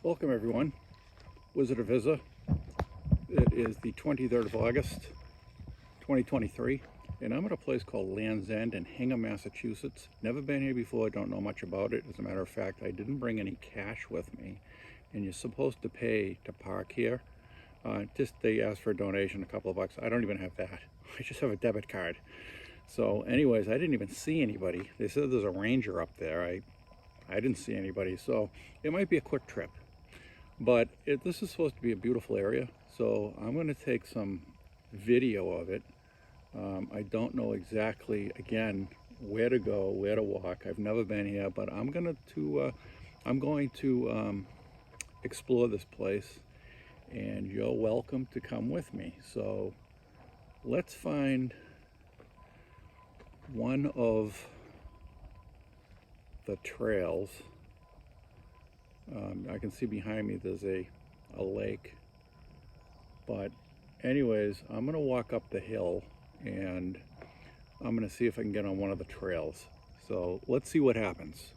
Welcome everyone, Wizard of Visa. It is the 23rd of August, 2023, and I'm at a place called Land's End in Hingham, Massachusetts. Never been here before, don't know much about it. As a matter of fact, I didn't bring any cash with me, and you're supposed to pay to park here. They asked for a donation, a couple of bucks. I don't even have that. I just have a debit card. So anyways, I didn't even see anybody. They said there's a ranger up there. I didn't see anybody, so it might be a quick trip. But this is supposed to be a beautiful area, so I'm going to take some video of it. I don't know exactly, again, where to go, where to walk. I've never been here, but I'm going to explore this place, and you're welcome to come with me. So let's find one of the trails. I can see behind me there's a lake, but anyways, I'm gonna walk up the hill and I'm gonna see if I can get on one of the trails. So let's see what happens.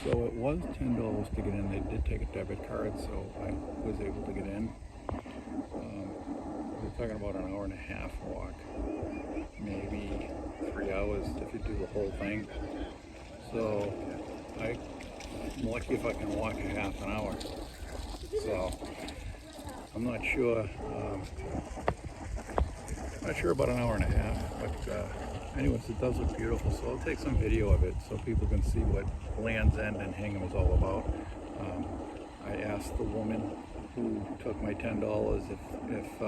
So it was $10 to get in. They did take a debit card, so I was able to get in. We're talking about an hour and a half walk, maybe 3 hours if you do the whole thing. So I'm lucky if I can walk a half an hour. So I'm not sure. Not sure about an hour and a half, but anyways, it does look beautiful. So I'll take some video of it so people can see what Land's End and Hingham is all about. I asked the woman who took my $10 if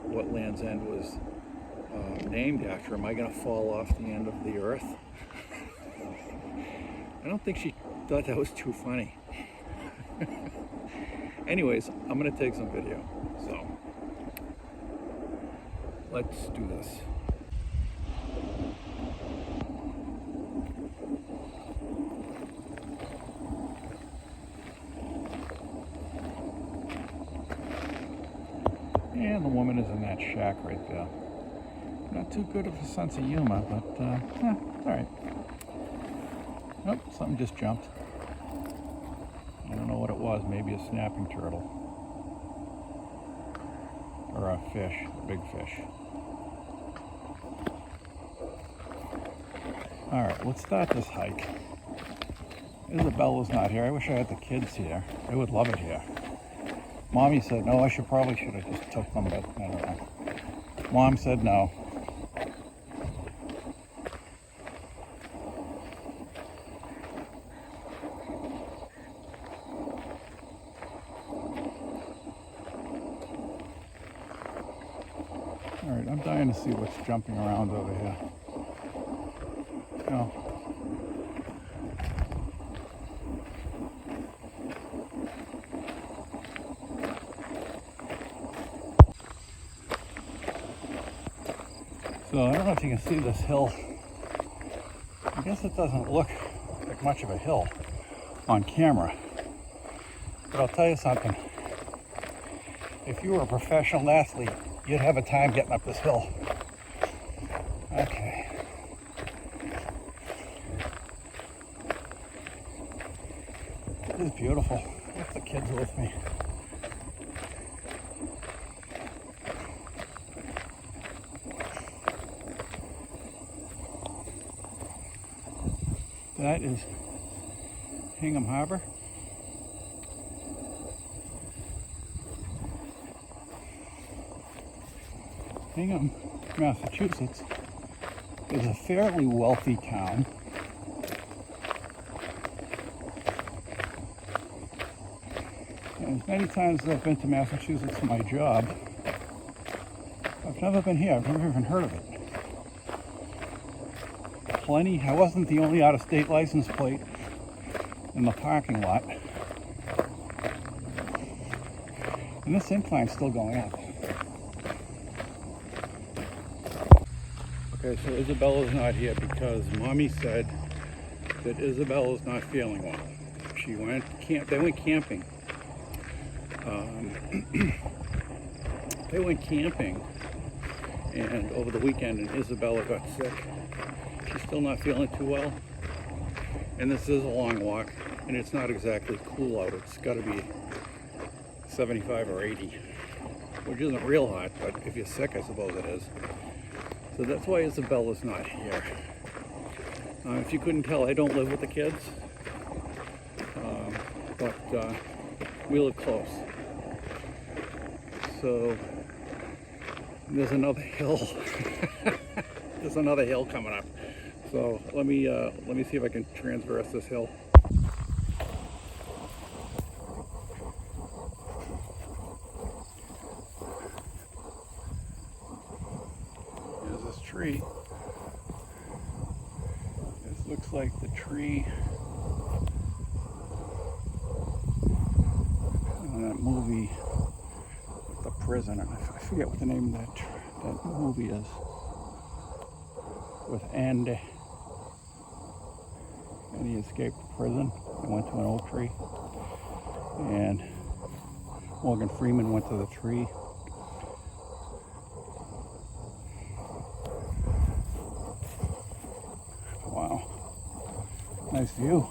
what Land's End was named after. Am I going to fall off the end of the earth? I don't think she thought that was too funny. Anyways, I'm going to take some video. So let's do this. And the woman is in that shack right there. Not too good of a sense of humor, but it's all right. Oh, something just jumped. I don't know what it was. Maybe a snapping turtle. Or a fish, a big fish. All right, let's start this hike. Isabella's not here. I wish I had the kids here. They would love it here. Mommy said, no, I probably should have just took them, but I don't know. Mom said no. All right, I'm dying to see what's jumping around over here. No. So I don't know if you can see this hill. I guess it doesn't look like much of a hill on camera. But I'll tell you something. If you were a professional athlete, you'd have a time getting up this hill. Okay. It is beautiful. If the kids are with me. That is Hingham Harbor. Hingham, Massachusetts is a fairly wealthy town. And as many times as I've been to Massachusetts for my job, I've never been here. I've never even heard of it. Plenty. I wasn't the only out-of-state license plate in the parking lot. And this incline's still going up. Okay, so Isabella's not here because Mommy said that Isabella's not feeling well. They went camping. They went camping, and over the weekend, and Isabella got sick. She's still not feeling too well, and this is a long walk. and it's not exactly cool out. It's got to be 75 or 80, which isn't real hot, but if you're sick, I suppose it is. So that's why Isabella's not here. If you couldn't tell, I don't live with the kids, but we live close. So there's another hill. There's another hill coming up. So let me see if I can transverse this hill. There's this tree. This looks like the tree in that movie with the prison. I forget what the name of that movie is. With Andy. And he escaped prison and went to an oak tree. And Morgan Freeman went to the tree. Wow. Nice view.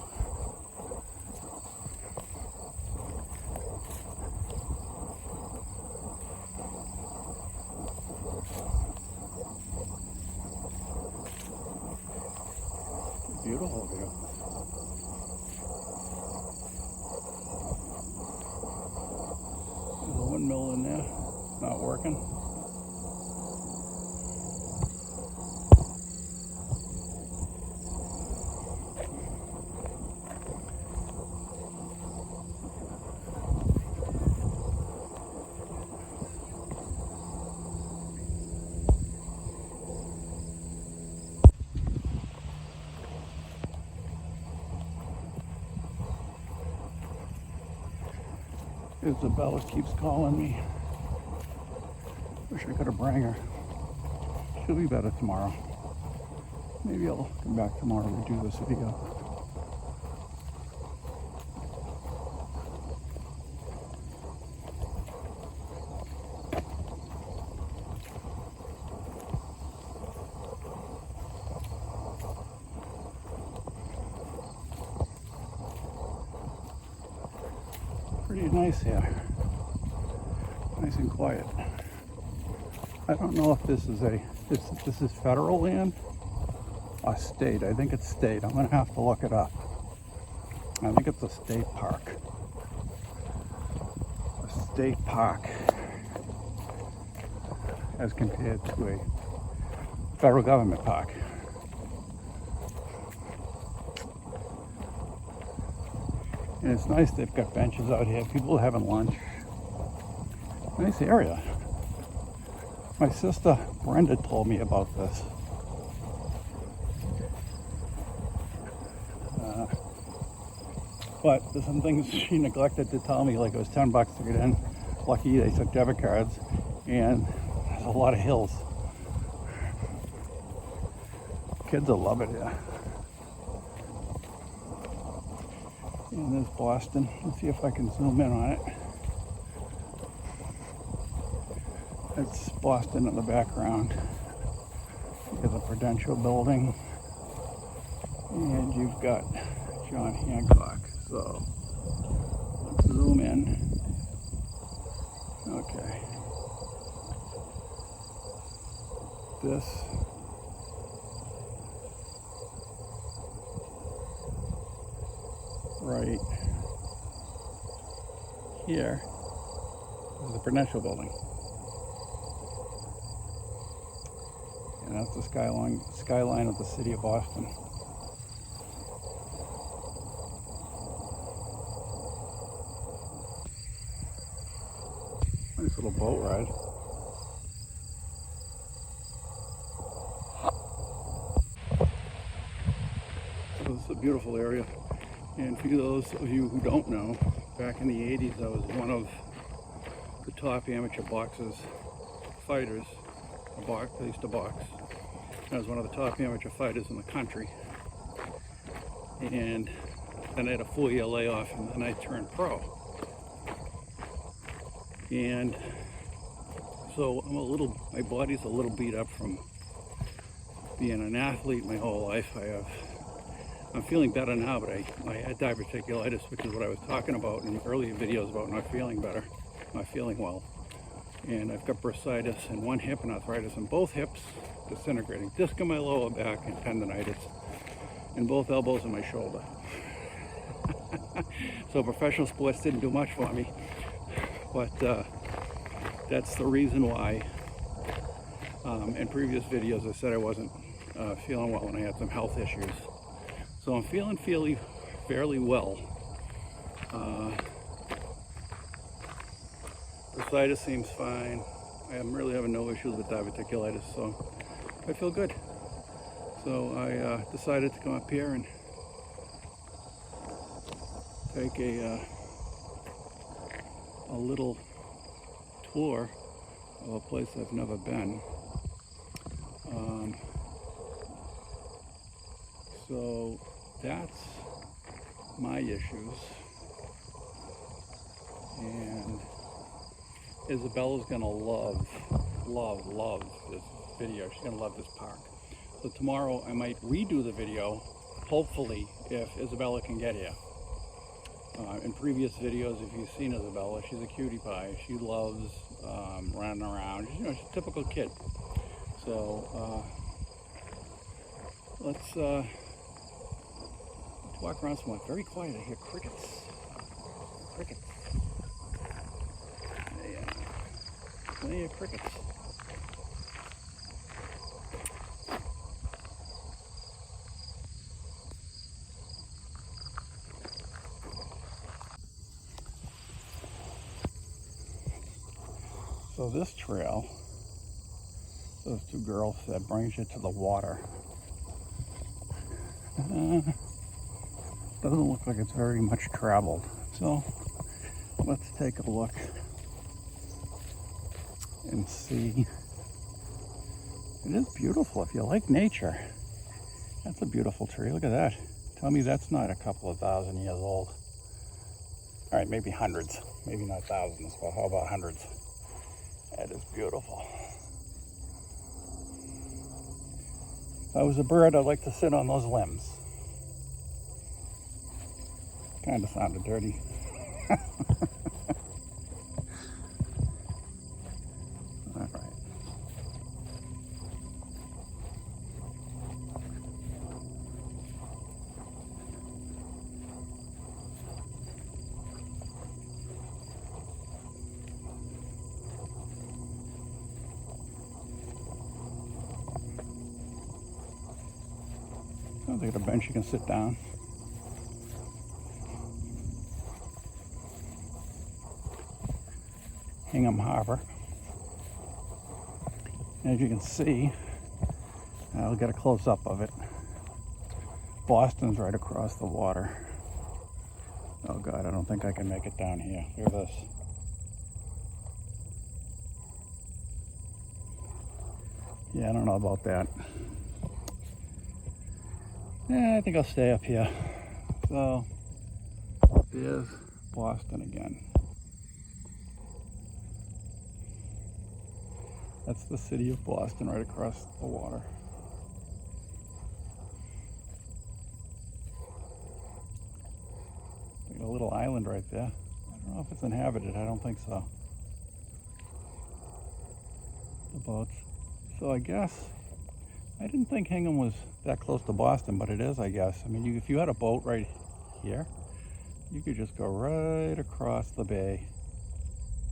Beautiful view. There's a windmill in there, not working. Isabella keeps calling me. Wish I could have brought her. She'll be better tomorrow. Maybe I'll come back tomorrow and do this video. Pretty nice here. Nice and quiet. I don't know if this is federal land or state. I think it's state. I'm gonna have to look it up. I think it's a state park. A state park as compared to a federal government park. And it's nice they've got benches out here. People are having lunch. Nice area. My sister Brenda told me about this. But there's some things she neglected to tell me, like it was $10 to get in. Lucky they took debit cards, and there's a lot of hills. Kids will love it here. And there's Boston. Let's see if I can zoom in on it. It's Boston in the background. There's a Prudential building. And you've got John Hancock. So let's zoom in. Okay. This right here is the Prudential building. And that's the skyline of the city of Boston. Nice little boat ride. So this is a beautiful area. And for those of you who don't know, back in the 80s, I was one of the top amateur fighters. I used to box. I was one of the top amateur fighters in the country. And then I had a 4-year layoff, and then I turned pro. And so my body's a little beat up from being an athlete my whole life. I have I'm feeling better now, but I had diverticulitis, which is what I was talking about in earlier videos about not feeling better, not feeling well. And I've got bursitis in one hip and arthritis in both hips, disintegrating disc in my lower back and tendonitis in both elbows and my shoulder. So professional sports didn't do much for me, but that's the reason why in previous videos I said I wasn't feeling well and I had some health issues. So I'm feeling fairly well. Bursitis seems fine. I am really having no issues with diverticulitis, so I feel good. So I decided to come up here and take a little tour of a place I've never been. So that's my issues, and Isabella's gonna love this video. She's gonna love this park. So tomorrow I might redo the video, hopefully, if Isabella can get here. In previous videos, if you've seen Isabella, she's a cutie pie. She loves running around. You know, she's a typical kid. So let's walk around somewhere. Very quiet. I hear crickets. Crickets. Plenty of crickets. So this trail, those two girls said, brings you to the water. Doesn't look like it's very much traveled. So let's take a look and see. It is beautiful if you like nature. That's a beautiful tree. Look at that. Tell me that's not a couple of thousand years old. All right, maybe hundreds, maybe not thousands, but how about hundreds? That is beautiful. If I was a bird, I'd like to sit on those limbs. Kind of sounded dirty. All right. Sounds like a bench you can sit down. Hingham Harbor. As you can see, I'll get a close-up of it. Boston's right across the water. Oh God, I don't think I can make it down here. Look at this. Yeah, I don't know about that. Yeah, I think I'll stay up here. So, there's Boston again. That's the city of Boston right across the water. Like a little island right there. I don't know if it's inhabited. I don't think so. The boats. So I guess, I didn't think Hingham was that close to Boston, but it is, I guess. I mean, if you had a boat right here, you could just go right across the bay,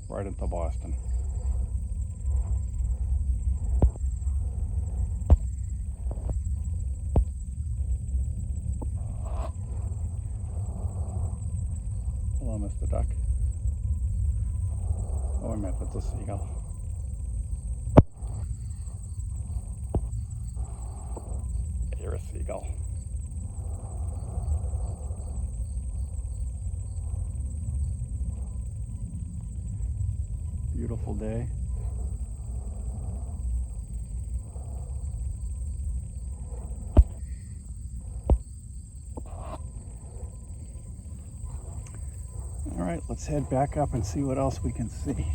right into Boston. Hello, Mr. Duck. Oh, I meant that's a seagull. You're a seagull. Beautiful day. All right, let's head back up and see what else we can see.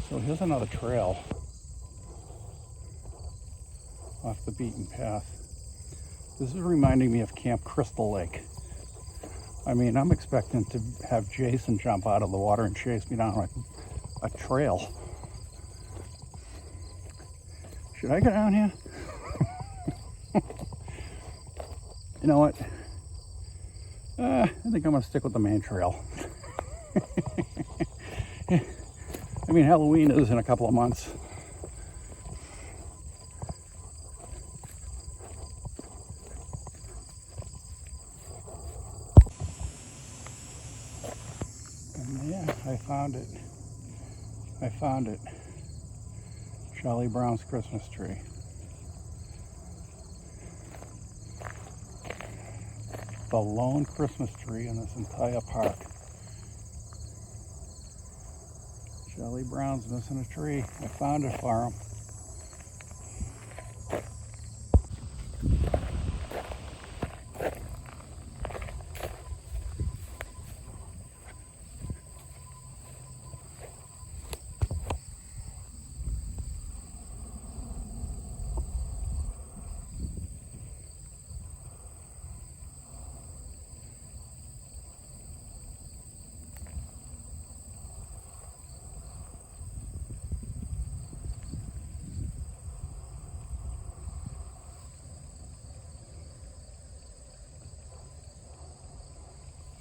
So here's another trail off the beaten path. This is reminding me of Camp Crystal Lake. I mean, I'm expecting to have Jason jump out of the water and chase me down a trail. Should I go down here? You know what? I think I'm gonna stick with the main trail. I mean, Halloween is in a couple of months. And yeah, I found it. Charlie Brown's Christmas tree. The lone Christmas tree in this entire park. Charlie Brown's missing a tree. I found it for him.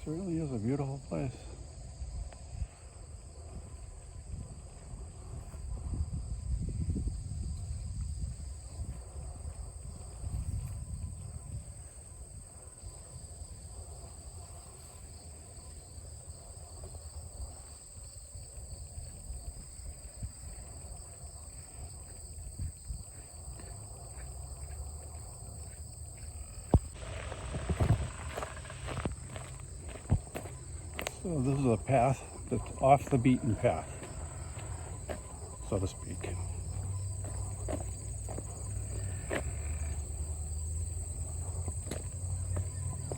It really is a beautiful place. So this is a path that's off the beaten path, so to speak.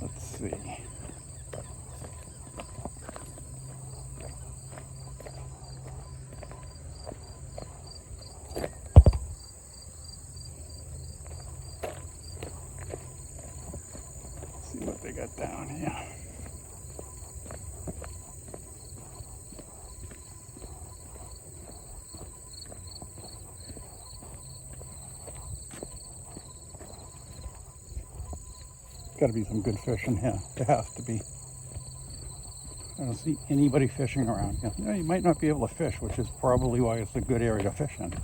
Let's see. Let's see what they got down here. Got to be some good fish in here. There has to be. I don't see anybody fishing around here. You know, you might not be able to fish, which is probably why it's a good area to fish in.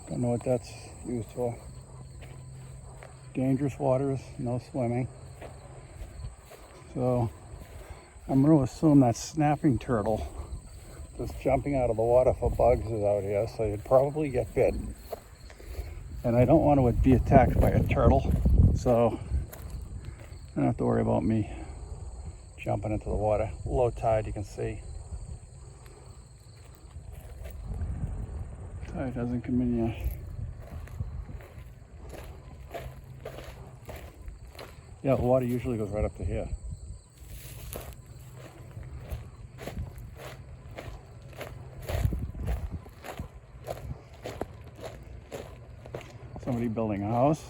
Don't know what that's used for. Dangerous waters, no swimming. So I'm going to assume that snapping turtle that's jumping out of the water for bugs is out here, so you'd probably get bit. And I don't want to be attacked by a turtle, so I don't have to worry about me jumping into the water. Low tide, you can see. Tide hasn't come in yet. Yeah, the water usually goes right up to here. Somebody building a house.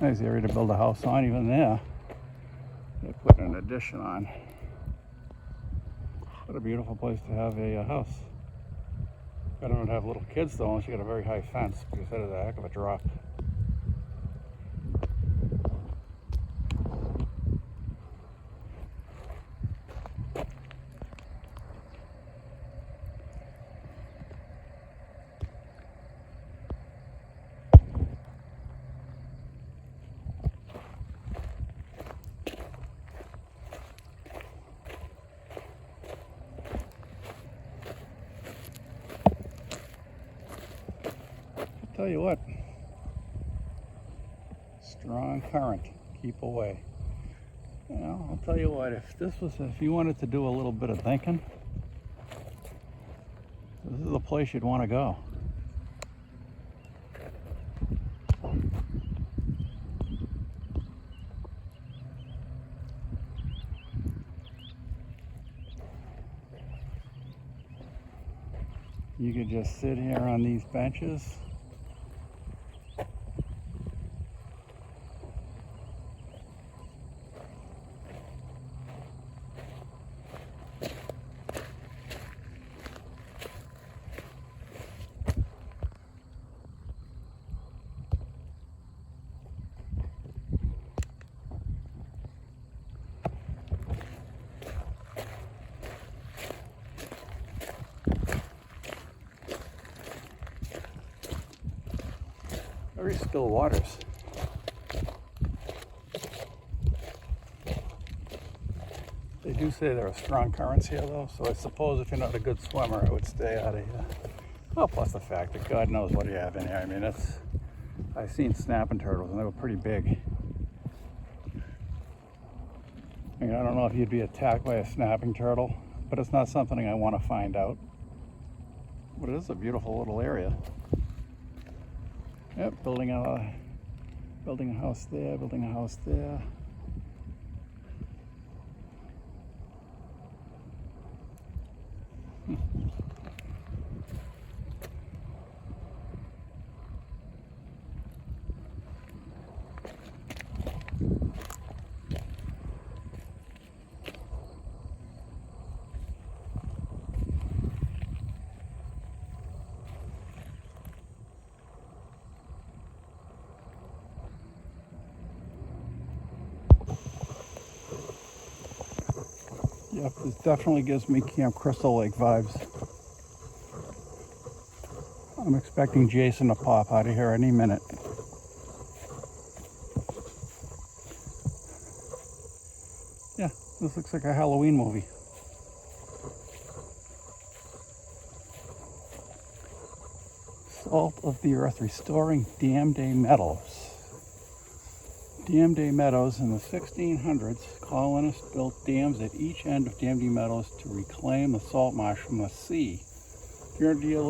Nice area to build a house on. Even there, they put an addition on. What a beautiful place to have a house. I don't have little kids though, unless you got a very high fence, because that is a heck of a drop. Tell you what, strong current, keep away. You know, I'll tell you what, if you wanted to do a little bit of thinking, this is the place you'd want to go. You could just sit here on these benches. Very still waters. They do say there are strong currents here though, so I suppose if you're not a good swimmer, I would stay out of here. Well, plus the fact that God knows what you have in here. I mean, I've seen snapping turtles and they were pretty big. I mean, I don't know if you'd be attacked by a snapping turtle, but it's not something I want to find out. But it is a beautiful little area. Yep, building a house there, building a house there. Yep, this definitely gives me Camp Crystal Lake vibes. I'm expecting Jason to pop out of here any minute. Yeah, this looks like a Halloween movie. Salt of the Earth Restoring Dam Day Meadows. Dam Day Meadows in the 1600s, colonists built dams at each end of Dam Day Meadows to reclaim the salt marsh from the sea. 300 years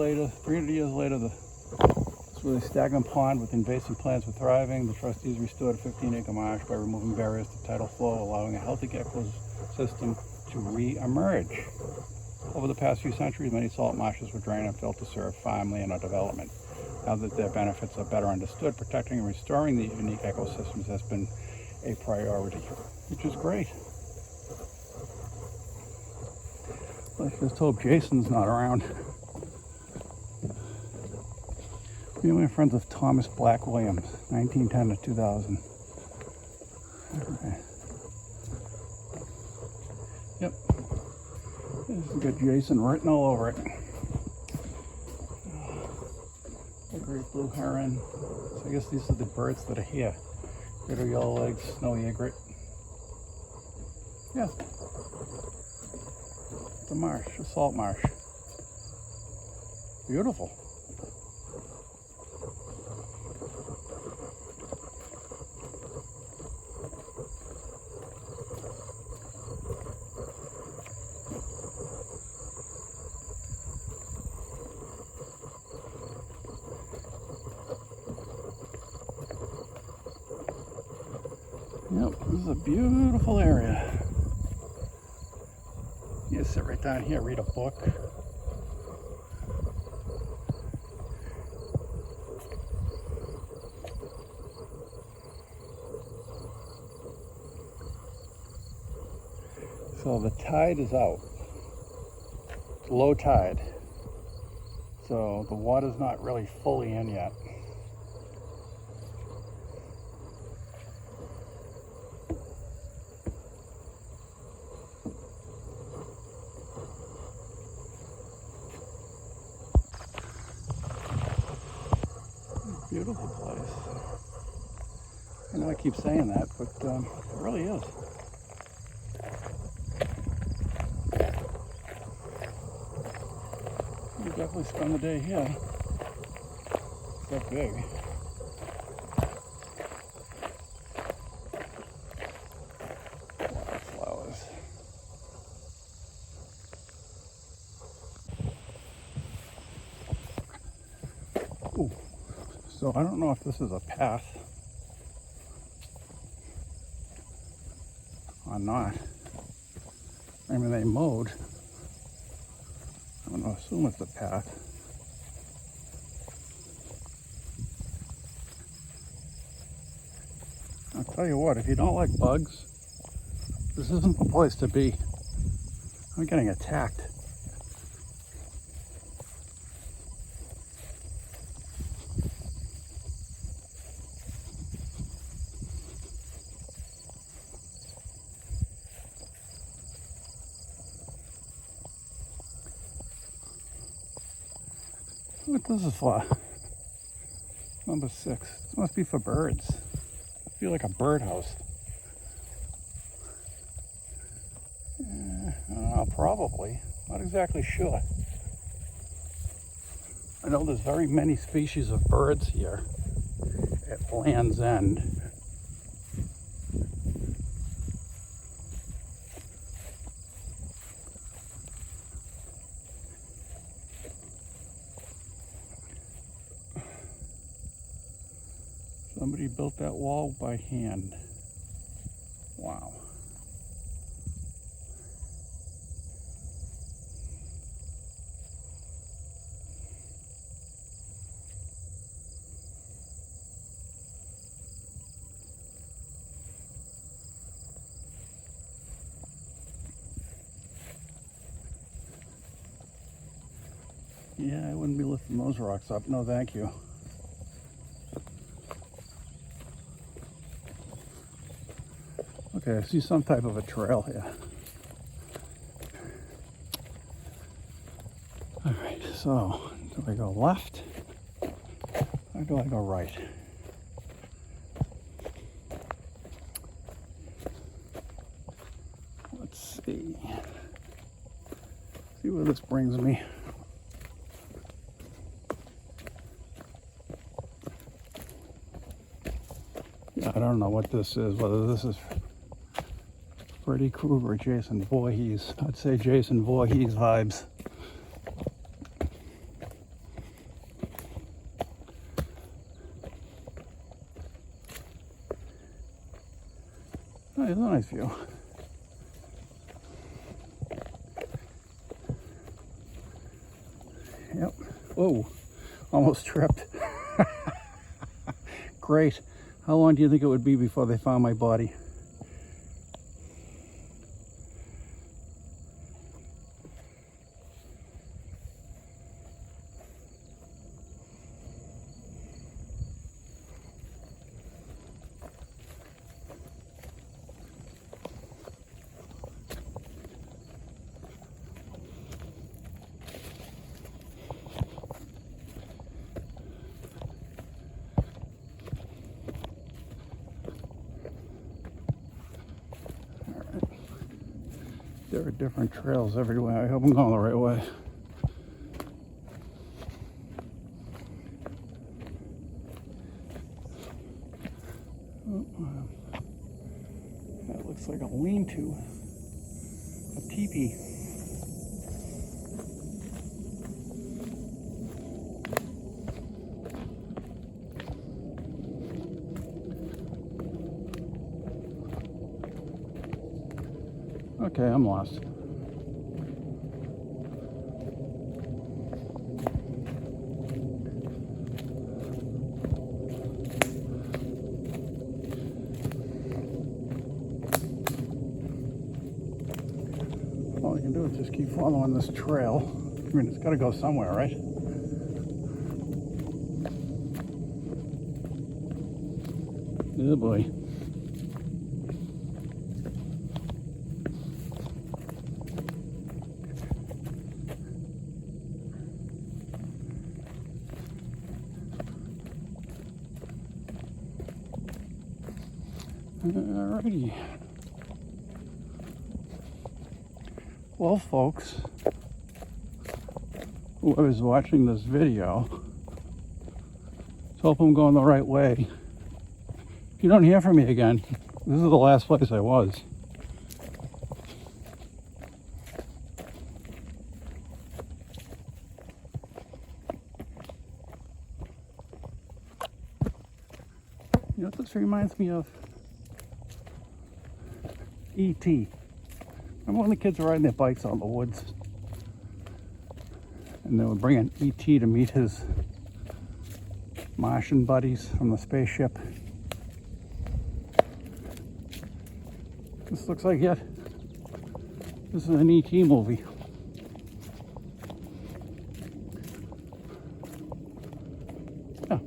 later, this really stagnant pond with invasive plants were thriving. The trustees restored a 15-acre marsh by removing barriers to tidal flow, allowing a healthy ecosystem to re-emerge. Over the past few centuries, many salt marshes were drained and filled to serve farmland or development. Now that their benefits are better understood, protecting and restoring these unique ecosystems has been a priority, which is great. Let's just hope Jason's not around. Family and friends of Thomas Black Williams, 1910 to 2000. Okay. Yep. This has got Jason written all over it. A great blue heron. So I guess these are the birds that are here. Greater yellow-legged snowy egret. Yeah. It's a marsh, a salt marsh. Beautiful. Yep, this is a beautiful area. You sit right down here, read a book. So the tide is out. It's low tide. So the water's not really fully in yet. Beautiful place. I know I keep saying that, but it really is. You definitely spend the day here. It's that big. Wildflowers. Ooh. So I don't know if this is a path or not. I mean, they mowed. I'm going to assume it's a path. Tell you what, if you don't like bugs, this isn't the place to be. I'm getting attacked. What this is for? Number 6. This must be for birds. I feel like a birdhouse. I don't know, probably. Not exactly sure. I know there's very many species of birds here at Land's End. Somebody built that wall by hand. Wow. Yeah, I wouldn't be lifting those rocks up. No, thank you. Okay, I see some type of a trail here. All right, so do I go left or do I go right? Let's see. See where this brings me. Yeah, I don't know what this is, whether this is Freddy Krueger or Jason Voorhees. I'd say Jason Voorhees vibes. Oh, it's a nice view. Yep. Oh, almost tripped. Great. How long do you think it would be before they found my body? There are different trails everywhere. I hope I'm going the right way. That looks like a lean-to, a teepee. Okay, I'm lost. All you can do is just keep following this trail. I mean, it's got to go somewhere, right? Oh boy. Alrighty. Well, folks, whoever's watching this video, let's hope I'm going the right way. If you don't hear from me again, this is the last place I was. You know what this reminds me of? E.T. Remember when the kids were riding their bikes out in the woods? And they were bringing E.T. to meet his Martian buddies from the spaceship. This looks like it. This is an ET movie. Yeah.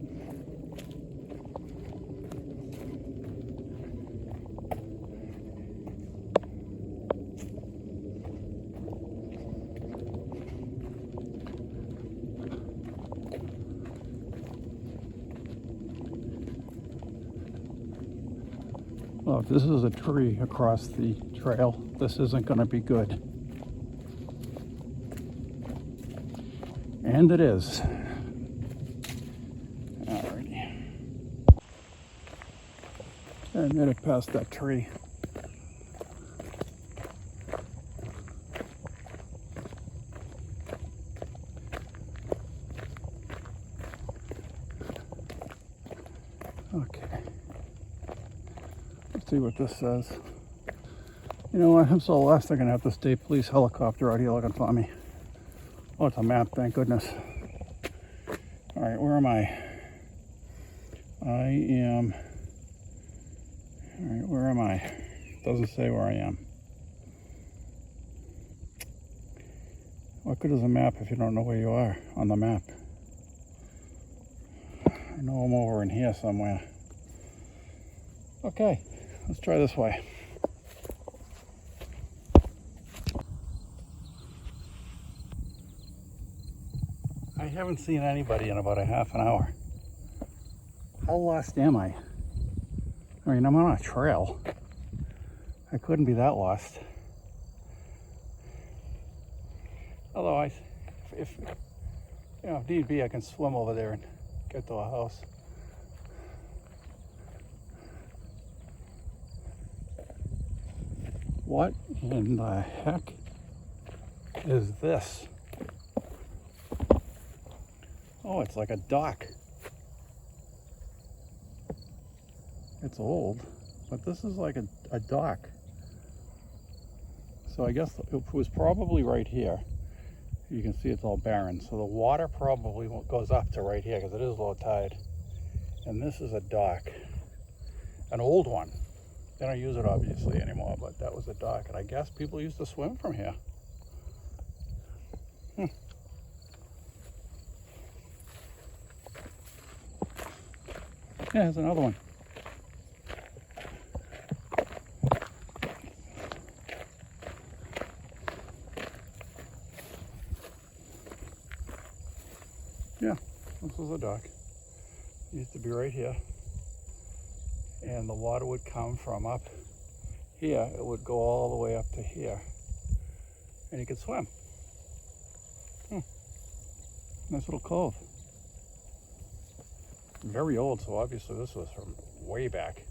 Well, if this is a tree across the trail, this isn't going to be good. And it is. Alrighty. I made it past that tree. Okay. Let's see what this says. You know what? I'm so lost I'm gonna have the state police helicopter out here looking for me. Oh, it's a map, thank goodness. Alright, where am I? Alright, where am I? Doesn't say where I am. What good is a map if you don't know where you are on the map? I know I'm over in here somewhere. Okay, let's try this way. I haven't seen anybody in about a half an hour. How lost am I? I mean, I'm on a trail. I couldn't be that lost. Otherwise, if you know, if need be, I can swim over there and get to a house. What in the heck is this? Oh, it's like a dock. It's old, but this is like a dock. So I guess it was probably right here. You can see it's all barren. So the water probably goes up to right here because it is low tide. And this is a dock, an old one. They don't use it obviously anymore, but that was a dock. And I guess people used to swim from here. Yeah, there's another one. Yeah, this is a dock. It used to be right here. And the water would come from up here. It would go all the way up to here. And you could swim. Nice little cove. Very old, so obviously this was from way back.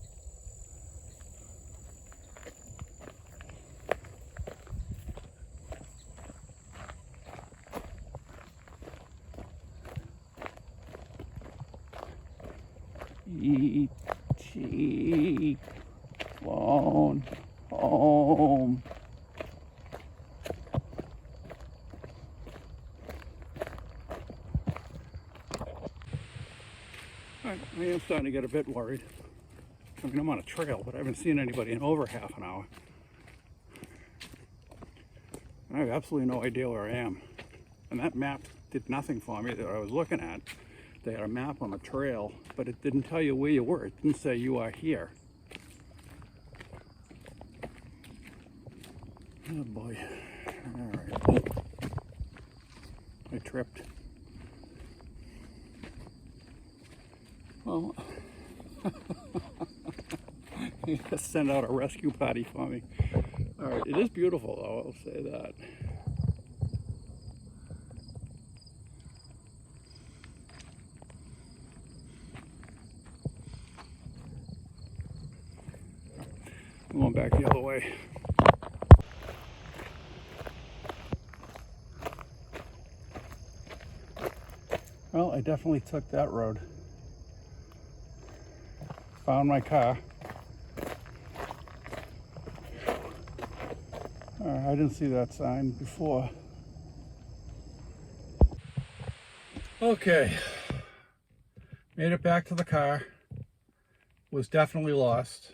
E.T. flown home. I am starting to get a bit worried. I mean, I'm on a trail, but I haven't seen anybody in over half an hour. I have absolutely no idea where I am. And that map did nothing for me that I was looking at. They had a map on the trail, but it didn't tell you where you were. It didn't say you are here. Oh boy. All right. I tripped. Well, you gotta send out a rescue party for me. All right, it is beautiful though, I'll say that. I'm going back the other way. Well, I definitely took that road. Found my car. I didn't see that sign before. Okay, made it back to the car. Was definitely lost.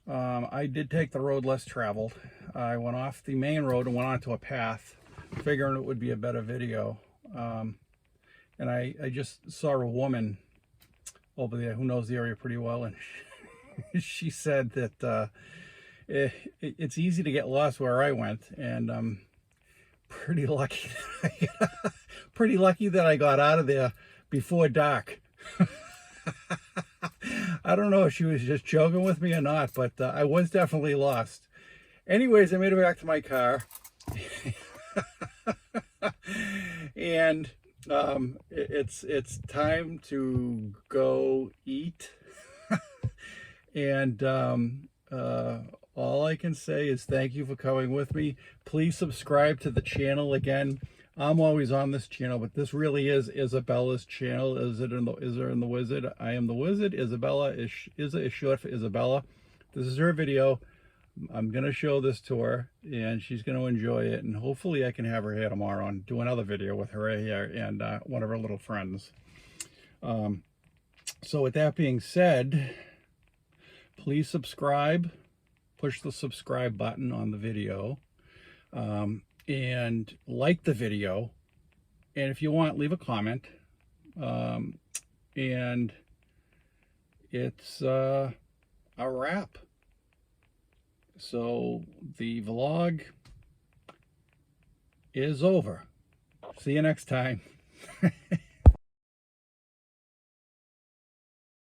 I did take the road less traveled. I went off the main road and went onto a path, figuring it would be a better video. And I just saw a woman over there who knows the area pretty well, and she said that it's easy to get lost where I went, and I'm pretty lucky that I got out of there before dark. I don't know if she was just joking with me or not, but I was definitely lost. Anyways, I made it back to my car. And it's time to go eat. And all I can say is thank you for coming with me. Please subscribe to the channel. Again, I'm always on this channel, but this really is Isabella's channel. Is her in the Wizard? I am the Wizard. Isabella is short for Isabella. This is her video. I'm gonna show this to her, and she's gonna enjoy it. And hopefully, I can have her here tomorrow and do another video with her here and one of her little friends. So with that being said, please subscribe. Push the subscribe button on the video. And like the video, and if you want, leave a comment. And it's a wrap. So the vlog is over. See you next time.